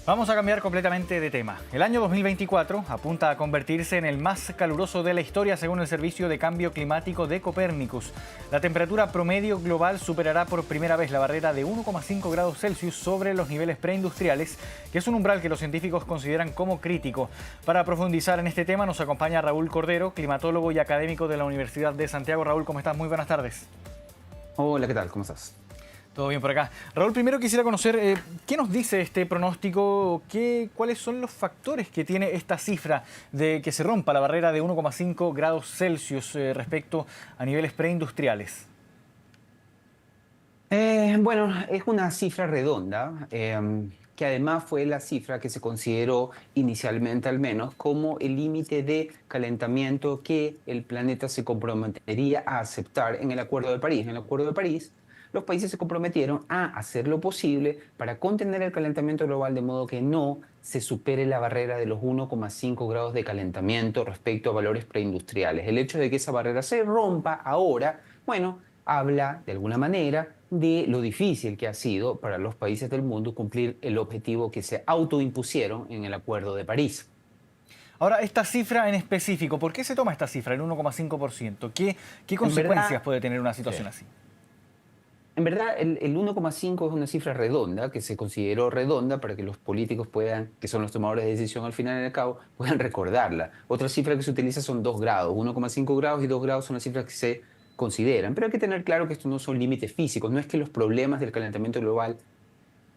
Vamos a cambiar completamente de tema. El año 2024 apunta a convertirse en el más caluroso de la historia según el Servicio de Cambio Climático de Copernicus. La temperatura promedio global superará por primera vez la barrera de 1,5 grados Celsius sobre los niveles preindustriales, que es un umbral que los científicos consideran como crítico. Para profundizar en este tema nos acompaña Raúl Cordero, climatólogo y académico de la Universidad de Santiago. Raúl, ¿cómo estás? Muy buenas tardes. Hola, ¿qué tal? ¿Cómo estás? Todo bien por acá. Raúl, primero quisiera conocer qué nos dice este pronóstico, cuáles son los factores que tiene esta cifra de que se rompa la barrera de 1,5 grados Celsius respecto a niveles preindustriales. Bueno, es una cifra redonda, que además fue la cifra que se consideró inicialmente al menos como el límite de calentamiento que el planeta se comprometería a aceptar en el Acuerdo de París. En el Acuerdo de París, los países se comprometieron a hacer lo posible para contener el calentamiento global de modo que no se supere la barrera de los 1,5 grados de calentamiento respecto a valores preindustriales. El hecho de que esa barrera se rompa ahora, bueno, habla de alguna manera de lo difícil que ha sido para los países del mundo cumplir el objetivo que se autoimpusieron en el Acuerdo de París. Ahora, esta cifra en específico, ¿por qué se toma esta cifra, el 1,5%? ¿Qué En consecuencias verdad, puede tener una sí. situación así? En verdad, el 1,5 es una cifra redonda, que se consideró redonda para que los políticos puedan, que son los tomadores de decisión al final y al cabo, puedan recordarla. Otra cifra que se utiliza son 2 grados. 1,5 grados y 2 grados son las cifras que se consideran. Pero hay que tener claro que estos no son límites físicos. No es que los problemas del calentamiento global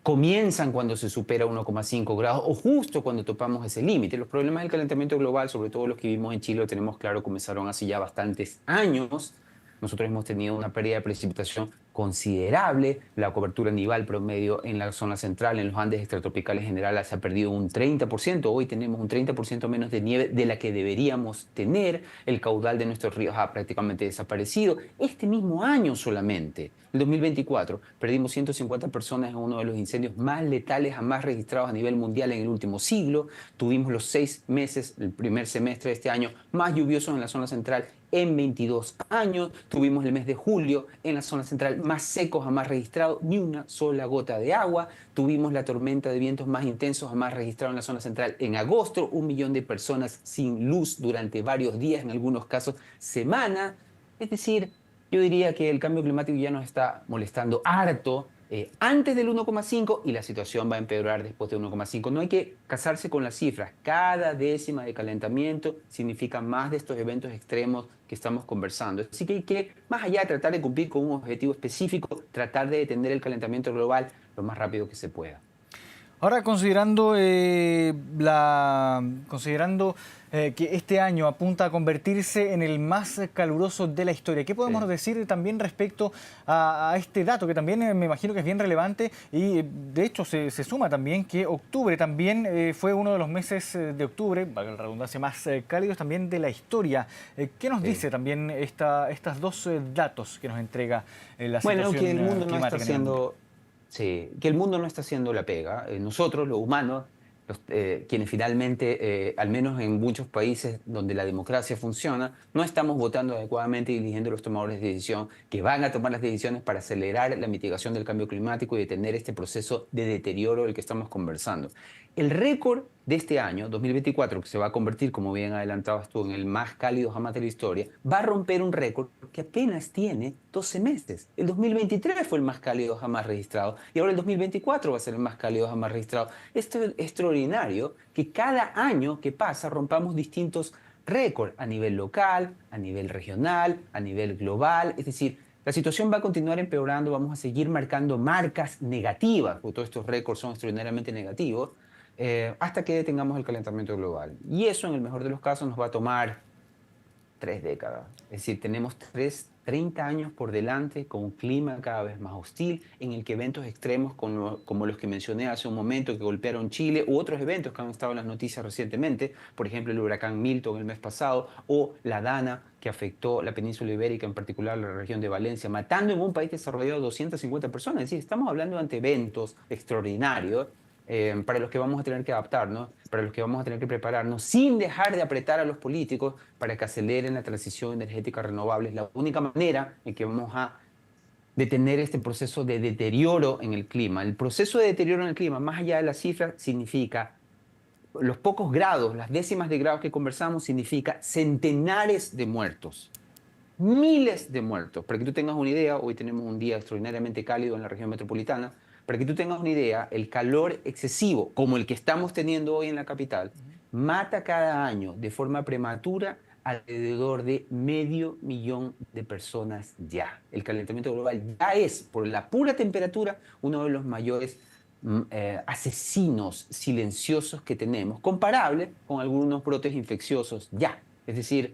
comienzan cuando se supera 1,5 grados o justo cuando topamos ese límite. Los problemas del calentamiento global, sobre todo los que vivimos en Chile, lo tenemos claro, comenzaron hace ya bastantes años. Nosotros hemos tenido una pérdida de precipitación considerable. La cobertura nival promedio en la zona central, en los Andes extratropicales en general, se ha perdido un 30%. Hoy tenemos un 30% menos de nieve de la que deberíamos tener. El caudal de nuestros ríos ha prácticamente desaparecido. Este mismo año solamente, el 2024, perdimos 150 personas en uno de los incendios más letales jamás registrados a nivel mundial en el último siglo. Tuvimos los 6 meses, el primer semestre de este año, más lluviosos en la zona central en 22 años. Tuvimos el mes de julio en la zona central más seco jamás registrado, ni una sola gota de agua. Tuvimos la tormenta de vientos más intensos jamás registrado en la zona central en agosto. 1 millón de personas sin luz durante varios días, en algunos casos semanas. Es decir, yo diría que el cambio climático ya nos está molestando harto antes del 1,5 y la situación va a empeorar después de 1,5. No hay que casarse con las cifras. Cada décima de calentamiento significa más de estos eventos extremos que estamos conversando. Así que hay que, más allá de tratar de cumplir con un objetivo específico, tratar de detener el calentamiento global lo más rápido que se pueda. Ahora, considerando que este año apunta a convertirse en el más caluroso de la historia, ¿qué podemos Sí. decir también respecto a este dato, que también me imagino que es bien relevante y de hecho se suma también que octubre también fue uno de los meses de octubre, valga la redundancia, más cálidos también de la historia? ¿Qué nos Sí. dice también estas dos datos que nos entrega la Bueno, situación que el mundo no está climática a nivel mundial? haciendo, sí, que el mundo no está haciendo la pega. Nosotros, los humanos, quienes finalmente, al menos en muchos países donde la democracia funciona, no estamos votando adecuadamente y eligiendo los tomadores de decisión que van a tomar las decisiones para acelerar la mitigación del cambio climático y detener este proceso de deterioro del que estamos conversando. El récord de este año, 2024, que se va a convertir, como bien adelantabas tú, en el más cálido jamás de la historia, va a romper un récord que apenas tiene 12 meses. El 2023 fue el más cálido jamás registrado y ahora el 2024 va a ser el más cálido jamás registrado. Esto es extraordinario, que cada año que pasa rompamos distintos récords a nivel local, a nivel regional, a nivel global. Es decir, la situación va a continuar empeorando, vamos a seguir marcando marcas negativas, porque todos estos récords son extraordinariamente negativos, hasta que detengamos el calentamiento global. Y eso, en el mejor de los casos, nos va a tomar 3 décadas. Es decir, tenemos 30 años por delante con un clima cada vez más hostil, en el que eventos extremos como los que mencioné hace un momento, que golpearon Chile, u otros eventos que han estado en las noticias recientemente, por ejemplo, el huracán Milton el mes pasado, o la Dana, que afectó la península ibérica, en particular la región de Valencia, matando en un país desarrollado 250 personas. Es decir, estamos hablando ante eventos extraordinarios para los que vamos a tener que adaptarnos, para los que vamos a tener que prepararnos, sin dejar de apretar a los políticos para que aceleren la transición energética renovable. Es la única manera en que vamos a detener este proceso de deterioro en el clima. El proceso de deterioro en el clima, más allá de la cifra, significa los pocos grados, las décimas de grados que conversamos, significa centenares de muertos, miles de muertos. Para que tú tengas una idea, hoy tenemos un día extraordinariamente cálido en la región metropolitana. Para que tú tengas una idea, el calor excesivo, como el que estamos teniendo hoy en la capital, mata cada año de forma prematura alrededor de 500.000 de personas ya. El calentamiento global ya es, por la pura temperatura, uno de los mayores asesinos silenciosos que tenemos, comparable con algunos brotes infecciosos ya. Es decir,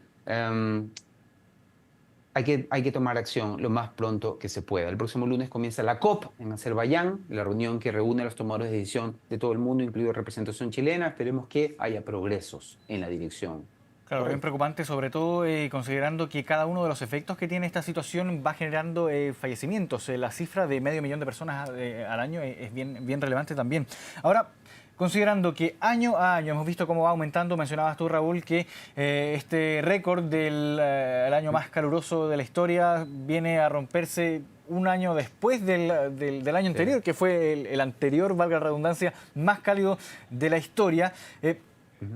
hay que tomar acción lo más pronto que se pueda. El próximo lunes comienza la COP en Azerbaiyán, la reunión que reúne a los tomadores de decisión de todo el mundo, incluido representación chilena. Esperemos que haya progresos en la dirección. Claro, bien preocupante, sobre todo considerando que cada uno de los efectos que tiene esta situación va generando fallecimientos. La cifra de 500.000 de personas al año es bien relevante también. Ahora, considerando que año a año hemos visto cómo va aumentando, mencionabas tú, Raúl, que este récord del el año más caluroso de la historia viene a romperse un año después del año anterior, que fue el anterior, valga la redundancia, más cálido de la historia.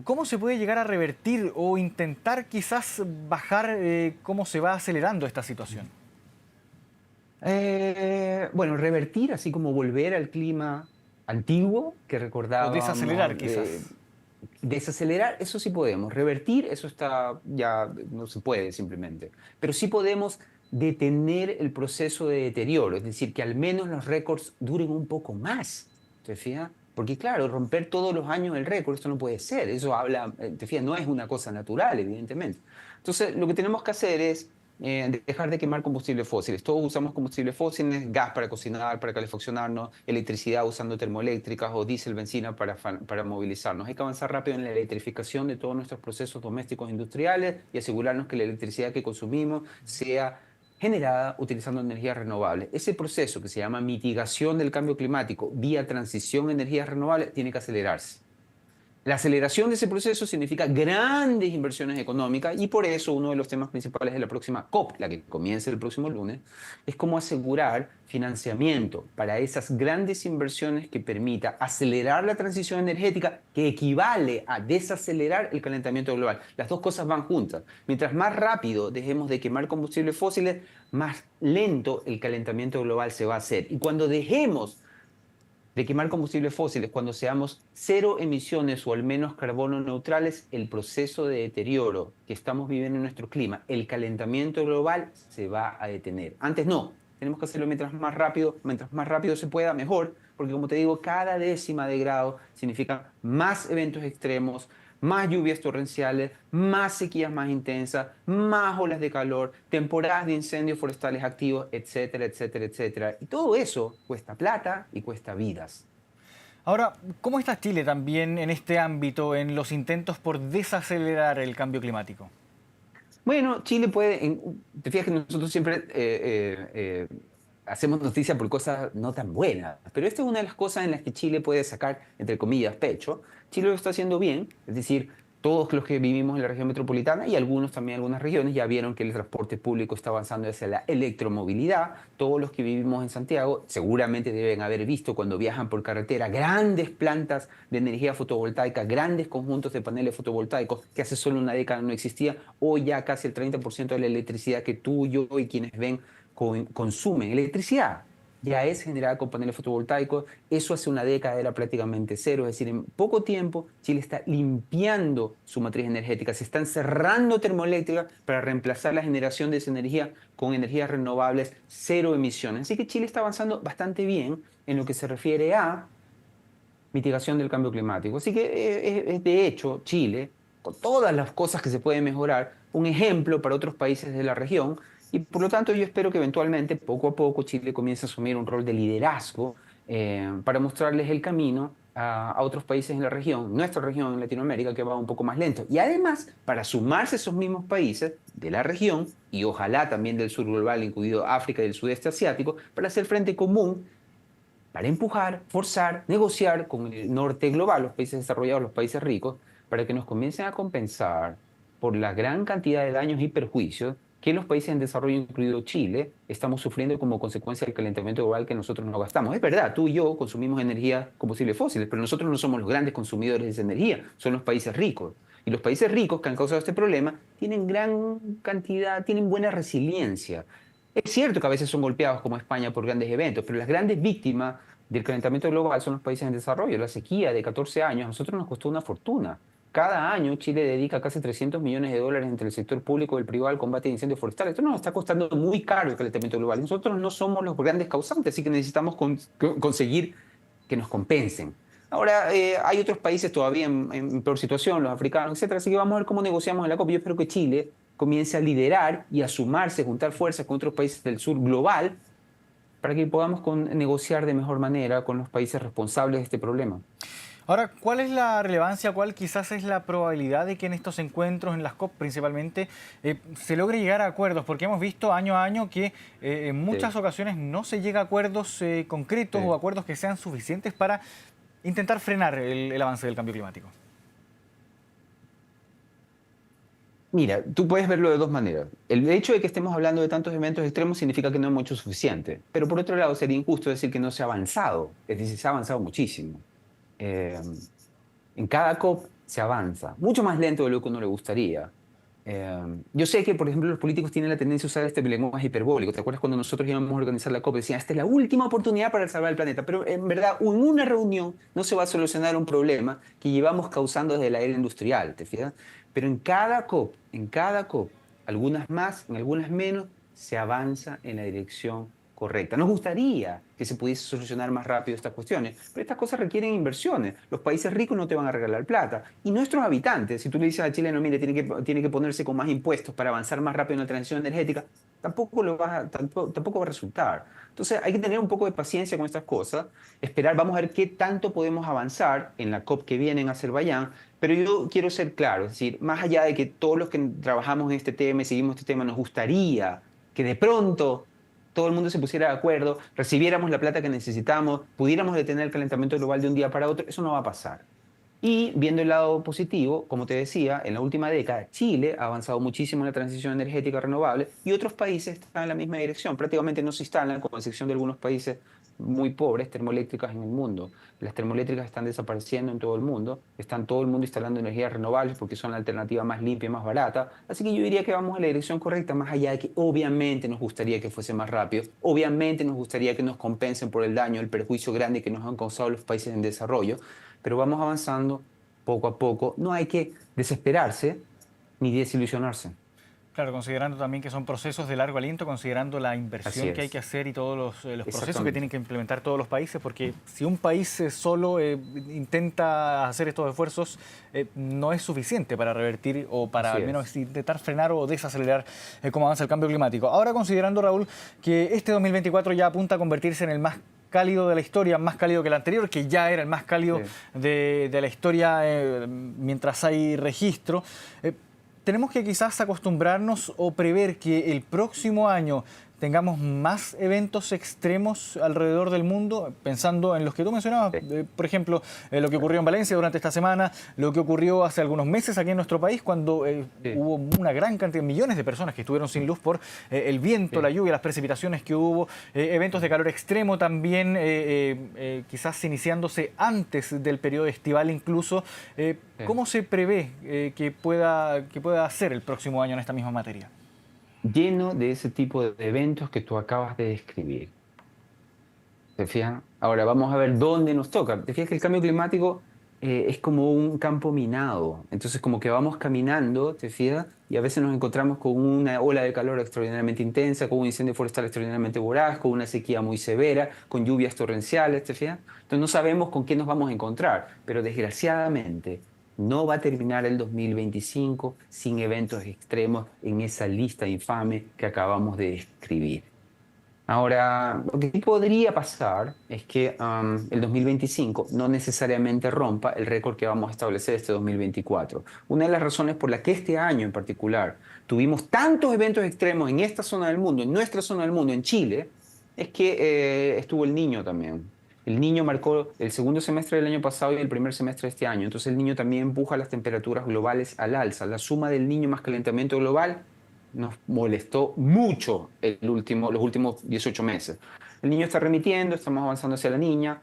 ¿Cómo se puede llegar a revertir o intentar quizás bajar cómo se va acelerando esta situación? Bueno, revertir, así como volver al clima antiguo que O recordábamos. desacelerar quizás. Desacelerar, eso sí podemos. Revertir, eso está, ya no se puede simplemente. Pero sí podemos detener el proceso de deterioro, es decir, que al menos los récords duren un poco más. ¿Te fijas? Porque claro, romper todos los años el récord, esto no puede ser. Eso habla, te fijas, no es una cosa natural, evidentemente. Entonces, lo que tenemos que hacer es dejar de quemar combustibles fósiles. Todos usamos combustibles fósiles, gas para cocinar, para calefaccionarnos, electricidad usando termoeléctricas o diésel, benzina para movilizarnos. Hay que avanzar rápido en la electrificación de todos nuestros procesos domésticos industriales y asegurarnos que la electricidad que consumimos sea generada utilizando energías renovables. Ese proceso que se llama mitigación del cambio climático vía transición a energías renovables tiene que acelerarse. La aceleración de ese proceso significa grandes inversiones económicas y por eso uno de los temas principales de la próxima COP, la que comienza el próximo lunes, es cómo asegurar financiamiento para esas grandes inversiones que permita acelerar la transición energética que equivale a desacelerar el calentamiento global. Las dos cosas van juntas. Mientras más rápido dejemos de quemar combustibles fósiles, más lento el calentamiento global se va a hacer. Y cuando dejemos de quemar combustibles fósiles, cuando seamos cero emisiones o al menos carbono neutrales, el proceso de deterioro que estamos viviendo en nuestro clima, el calentamiento global, se va a detener. Antes no, tenemos que hacerlo mientras más rápido se pueda, mejor, porque como te digo, cada décima de grado significa más eventos extremos, más lluvias torrenciales, más sequías más intensas, más olas de calor, temporadas de incendios forestales activos, etcétera, etcétera, etcétera. Y todo eso cuesta plata y cuesta vidas. Ahora, ¿cómo está Chile también en este ámbito, en los intentos por desacelerar el cambio climático? Bueno, Chile puede, te fijas que nosotros siempre hacemos noticia por cosas no tan buenas, pero esta es una de las cosas en las que Chile puede sacar, entre comillas, pecho. Chile lo está haciendo bien, es decir, todos los que vivimos en la región metropolitana y algunos también en algunas regiones ya vieron que el transporte público está avanzando hacia la electromovilidad. Todos los que vivimos en Santiago seguramente deben haber visto cuando viajan por carretera grandes plantas de energía fotovoltaica, grandes conjuntos de paneles fotovoltaicos que hace solo una década no existía. Hoy ya casi el 30% de la electricidad que tú, yo y quienes ven consumen electricidad ya es generada con paneles fotovoltaicos. Eso hace una década era prácticamente cero, es decir, en poco tiempo Chile está limpiando su matriz energética, se están cerrando termoeléctricas para reemplazar la generación de esa energía con energías renovables, cero emisiones. Así que Chile está avanzando bastante bien en lo que se refiere a mitigación del cambio climático. Así que es de hecho Chile, con todas las cosas que se pueden mejorar, un ejemplo para otros países de la región. Y por lo tanto yo espero que eventualmente, poco a poco, Chile comience a asumir un rol de liderazgo para mostrarles el camino a otros países en la región, nuestra región en Latinoamérica, que va un poco más lento. Y además, para sumarse a esos mismos países de la región, y ojalá también del sur global, incluido África y el sudeste asiático, para hacer frente común, para empujar, forzar, negociar con el norte global, los países desarrollados, los países ricos, para que nos comiencen a compensar por la gran cantidad de daños y perjuicios que los países en desarrollo, incluido Chile, estamos sufriendo como consecuencia del calentamiento global que nosotros no gastamos. Es verdad, tú y yo consumimos energía, combustibles fósiles, pero nosotros no somos los grandes consumidores de esa energía, son los países ricos. Y los países ricos que han causado este problema tienen gran cantidad, tienen buena resiliencia. Es cierto que a veces son golpeados como España por grandes eventos, pero las grandes víctimas del calentamiento global son los países en desarrollo. La sequía de 14 años a nosotros nos costó una fortuna. Cada año Chile dedica casi 300 millones de dólares entre el sector público y el privado al combate de incendios forestales. Esto nos está costando muy caro el calentamiento global. Nosotros no somos los grandes causantes, así que necesitamos conseguir que nos compensen. Ahora, hay otros países todavía en peor situación, los africanos, etcétera. Así que vamos a ver cómo negociamos en la COP. Yo espero que Chile comience a liderar y a sumarse, juntar fuerzas con otros países del sur global para que podamos negociar de mejor manera con los países responsables de este problema. Ahora, ¿cuál es la relevancia, cuál quizás es la probabilidad de que en estos encuentros, en las COP principalmente, se logre llegar a acuerdos? Porque hemos visto año a año que en muchas ocasiones no se llega a acuerdos concretos o acuerdos que sean suficientes para intentar frenar el avance del cambio climático. Mira, tú puedes verlo de dos maneras. El hecho de que estemos hablando de tantos eventos extremos significa que no hemos hecho suficiente. Pero por otro lado, sería injusto decir que no se ha avanzado. Es decir, se ha avanzado muchísimo. Eh, en cada COP se avanza, mucho más lento de lo que uno le gustaría. Yo sé que, por ejemplo, los políticos tienen la tendencia a usar este lenguaje hiperbólico. ¿Te acuerdas cuando nosotros íbamos a organizar la COP? Decían, esta es la última oportunidad para salvar el planeta. Pero en verdad, en una reunión no se va a solucionar un problema que llevamos causando desde la era industrial, ¿te fijas? Pero en cada COP, algunas más, en algunas menos, se avanza en la dirección correcta. Nos gustaría que se pudiese solucionar más rápido estas cuestiones, pero estas cosas requieren inversiones. Los países ricos no te van a regalar plata. Y nuestros habitantes, si tú le dices al chileno, mire, tiene que ponerse con más impuestos para avanzar más rápido en la transición energética, tampoco va a resultar. Entonces hay que tener un poco de paciencia con estas cosas, esperar, vamos a ver qué tanto podemos avanzar en la COP que viene en Azerbaiyán, pero yo quiero ser claro, es decir, más allá de que todos los que trabajamos en este tema y seguimos este tema nos gustaría que de pronto todo el mundo se pusiera de acuerdo, recibiéramos la plata que necesitamos, pudiéramos detener el calentamiento global de un día para otro, eso no va a pasar. Y viendo el lado positivo, como te decía, en la última década Chile ha avanzado muchísimo en la transición energética renovable y otros países están en la misma dirección. Prácticamente no se instalan, con excepción de algunos países muy pobres, termoeléctricas en el mundo. Las termoeléctricas están desapareciendo en todo el mundo, están todo el mundo instalando energías renovables porque son la alternativa más limpia y más barata. Así que yo diría que vamos en la dirección correcta, más allá de que obviamente nos gustaría que fuese más rápido, obviamente nos gustaría que nos compensen por el daño, el perjuicio grande que nos han causado los países en desarrollo, pero vamos avanzando poco a poco. No hay que desesperarse ni desilusionarse. Claro, considerando también que son procesos de largo aliento, considerando la inversión que hay que hacer y todos los procesos que tienen que implementar todos los países, porque si un país solo intenta hacer estos esfuerzos, no es suficiente para revertir o para al menos intentar frenar o desacelerar cómo avanza el cambio climático. Ahora, considerando, Raúl, que este 2024 ya apunta a convertirse en el más cálido de la historia, más cálido que el anterior, que ya era el más cálido de la historia mientras hay registro. Tenemos que quizás acostumbrarnos o prever que el próximo año tengamos más eventos extremos alrededor del mundo, pensando en los que tú mencionabas, por ejemplo, lo que ocurrió en Valencia durante esta semana, lo que ocurrió hace algunos meses aquí en nuestro país, cuando hubo una gran cantidad, millones de personas que estuvieron sin luz por el viento, la lluvia, las precipitaciones que hubo, eventos de calor extremo también, quizás iniciándose antes del periodo estival incluso. ¿Cómo se prevé que pueda ser el próximo año en esta misma materia? Lleno de ese tipo de eventos que tú acabas de describir. ¿Te fijas? Ahora vamos a ver dónde nos toca. ¿Te fijas que el cambio climático es como un campo minado? Entonces como que vamos caminando, ¿te fijas? Y a veces nos encontramos con una ola de calor extraordinariamente intensa, con un incendio forestal extraordinariamente voraz, con una sequía muy severa, con lluvias torrenciales, ¿te fijas? Entonces no sabemos con qué nos vamos a encontrar, pero desgraciadamente no va a terminar el 2025 sin eventos extremos en esa lista infame que acabamos de describir. Ahora, lo que sí podría pasar es que el 2025 no necesariamente rompa el récord que vamos a establecer este 2024. Una de las razones por las que este año en particular tuvimos tantos eventos extremos en esta zona del mundo, en nuestra zona del mundo, en Chile, es que estuvo el Niño también. El Niño marcó el segundo semestre del año pasado y el primer semestre de este año. Entonces el Niño también empuja las temperaturas globales al alza. La suma del Niño más calentamiento global nos molestó mucho los últimos 18 meses. El niño está remitiendo, estamos avanzando hacia la niña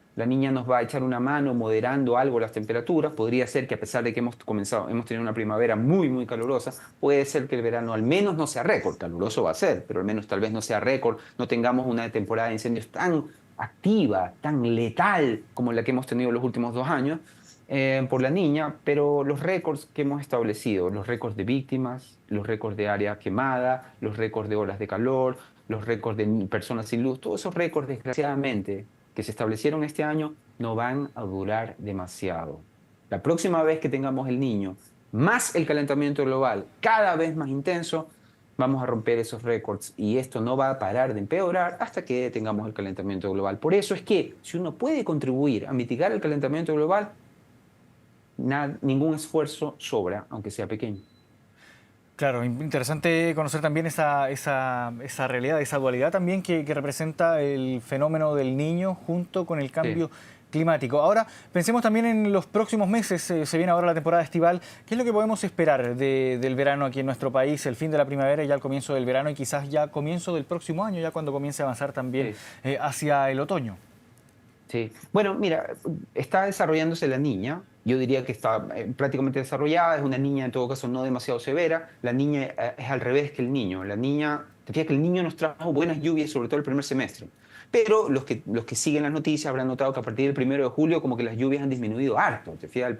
nos va a echar una mano moderando algo las temperaturas, podría ser que a pesar de que hemos tenido una primavera muy, muy calurosa, puede ser que el verano al menos no sea récord, caluroso va a ser, pero al menos tal vez no sea récord, no tengamos una temporada de incendios tan activa, tan letal como la que hemos tenido los últimos 2 años, por la niña, pero los récords que hemos establecido, los récords de víctimas, los récords de área quemada, los récords de olas de calor, los récords de personas sin luz, todos esos récords, desgraciadamente, que se establecieron este año, no van a durar demasiado. La próxima vez que tengamos el niño, más el calentamiento global cada vez más intenso, vamos a romper esos récords y esto no va a parar de empeorar hasta que tengamos el calentamiento global. Por eso es que si uno puede contribuir a mitigar el calentamiento global, ningún esfuerzo sobra, aunque sea pequeño. Claro, interesante conocer también esa realidad, esa dualidad también que representa el fenómeno del niño junto con el Sí. cambio climático. Ahora, pensemos también en los próximos meses, se viene ahora la temporada estival. ¿Qué es lo que podemos esperar del verano aquí en nuestro país, el fin de la primavera y ya el comienzo del verano y quizás ya comienzo del próximo año, ya cuando comience a avanzar también Sí. hacia el otoño? Sí. Bueno, mira, está desarrollándose la niña. Yo diría que está prácticamente desarrollada. Es una niña, en todo caso, no demasiado severa. La niña es al revés que el niño. La niña, te fijas que el niño nos trajo buenas lluvias, sobre todo el primer semestre. Pero los que siguen las noticias habrán notado que a partir del 1 de julio como que las lluvias han disminuido harto. Te fijas,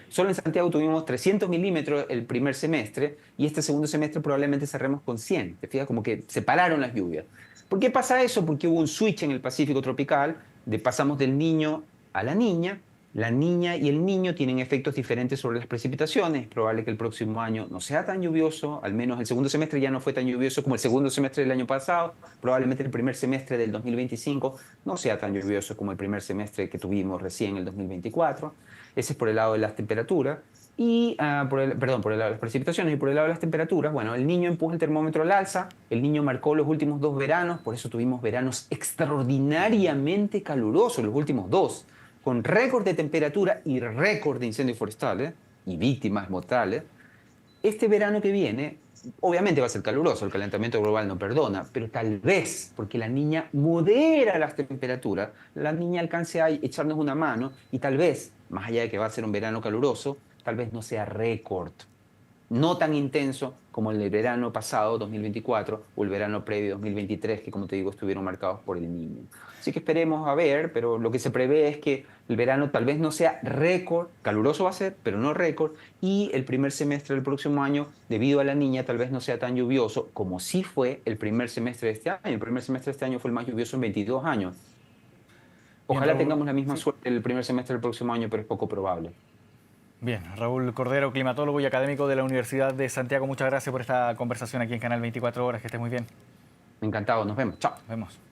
solo en Santiago tuvimos 300 milímetros el primer semestre y este segundo semestre probablemente cerremos con 100. Te fijas, como que se pararon las lluvias. ¿Por qué pasa eso? Porque hubo un switch en el Pacífico tropical, pasamos del niño a la niña. La niña y el niño tienen efectos diferentes sobre las precipitaciones. Es probable que el próximo año no sea tan lluvioso, al menos el segundo semestre ya no fue tan lluvioso como el segundo semestre del año pasado. Probablemente el primer semestre del 2025 no sea tan lluvioso como el primer semestre que tuvimos recién, el 2024. Ese es por el lado de las temperaturas. Y, perdón, por el lado de las precipitaciones y por el lado de las temperaturas, bueno, el niño empuja el termómetro al alza, el niño marcó los últimos 2 veranos, por eso tuvimos veranos extraordinariamente calurosos, los últimos 2, con récord de temperatura y récord de incendios forestales y víctimas mortales. Este verano que viene, obviamente va a ser caluroso, el calentamiento global no perdona, pero tal vez, porque la niña modera las temperaturas, la niña alcance a echarnos una mano y tal vez, más allá de que va a ser un verano caluroso, tal vez no sea récord, no tan intenso como el del verano pasado, 2024, o el verano previo, 2023, que como te digo, estuvieron marcados por el niño. Así que esperemos a ver, pero lo que se prevé es que el verano tal vez no sea récord, caluroso va a ser, pero no récord, y el primer semestre del próximo año, debido a la niña, tal vez no sea tan lluvioso como sí fue el primer semestre de este año. El primer semestre de este año fue el más lluvioso en 22 años. Bien, Ojalá Raúl. tengamos la misma Sí. suerte el primer semestre del próximo año, pero es poco probable. Bien, Raúl Cordero, climatólogo y académico de la Universidad de Santiago, muchas gracias por esta conversación aquí en Canal 24 Horas, que estés muy bien. Encantado, nos vemos. Chao. Nos vemos.